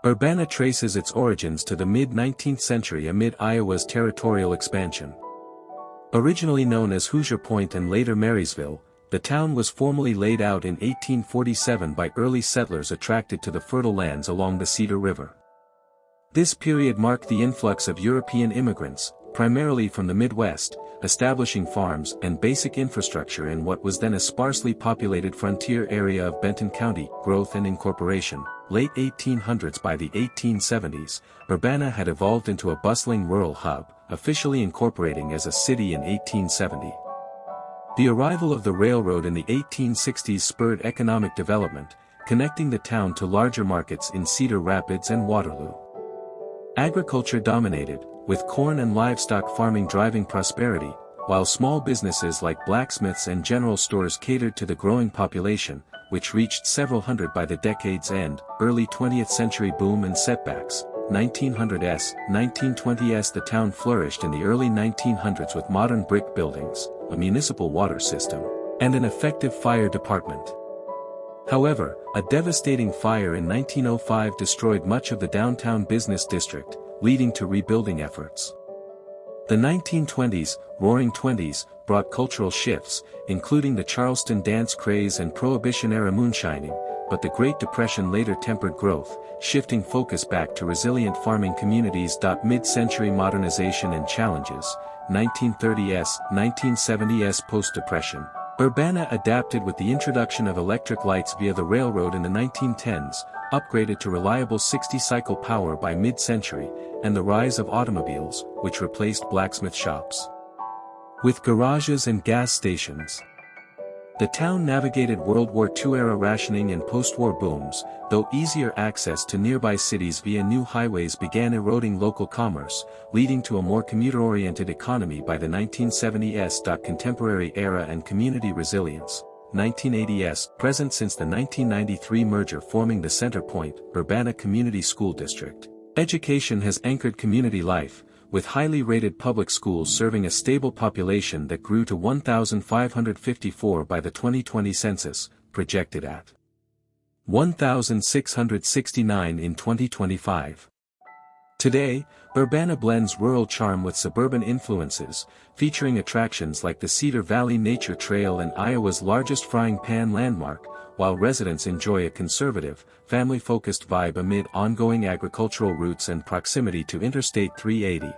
Urbana traces its origins to the mid-19th century amid Iowa's territorial expansion. Originally known as Hoosier Point and later Marysville, the town was formally laid out in 1847 by early settlers attracted to the fertile lands along the Cedar River. This period marked the influx of European immigrants, primarily from the Midwest, establishing farms and basic infrastructure in what was then a sparsely populated frontier area of Benton County. Growth and incorporation. Late 1800s. By the 1870s, Urbana had evolved into a bustling rural hub, officially incorporating as a city in 1870. The arrival of the railroad in the 1860s spurred economic development, connecting the town to larger markets in Cedar Rapids and Waterloo. Agriculture dominated, with corn and livestock farming driving prosperity, while small businesses like blacksmiths and general stores catered to the growing population, which reached several hundred by the decade's end. Early 20th century boom and setbacks. 1900s, 1920s. The town flourished in the early 1900s with modern brick buildings, a municipal water system, and an effective fire department. However, a devastating fire in 1905 destroyed much of the downtown business district, leading to rebuilding efforts. The 1920s, Roaring Twenties, brought cultural shifts, including the Charleston dance craze and Prohibition-era moonshining, but the Great Depression later tempered growth, shifting focus back to resilient farming communities. Mid-century modernization and challenges. 1930s, 1970s. Post-Depression, Urbana adapted with the introduction of electric lights via the railroad in the 1910s, upgraded to reliable 60-cycle power by mid-century, and the rise of automobiles, which replaced blacksmith shops with garages and gas stations. The town navigated World War II-era rationing and post-war booms, though easier access to nearby cities via new highways began eroding local commerce, leading to a more commuter-oriented economy by the 1970s. Contemporary era and community resilience. 1980s, present since the 1993 merger forming the Center Point, Urbana Community School District. Education has anchored community life, with highly rated public schools serving a stable population that grew to 1,554 by the 2020 census, projected at 1,669 in 2025. Today, Urbana blends rural charm with suburban influences, featuring attractions like the Cedar Valley Nature Trail and Iowa's largest frying pan landmark, while residents enjoy a conservative, family-focused vibe amid ongoing agricultural roots and proximity to Interstate 380.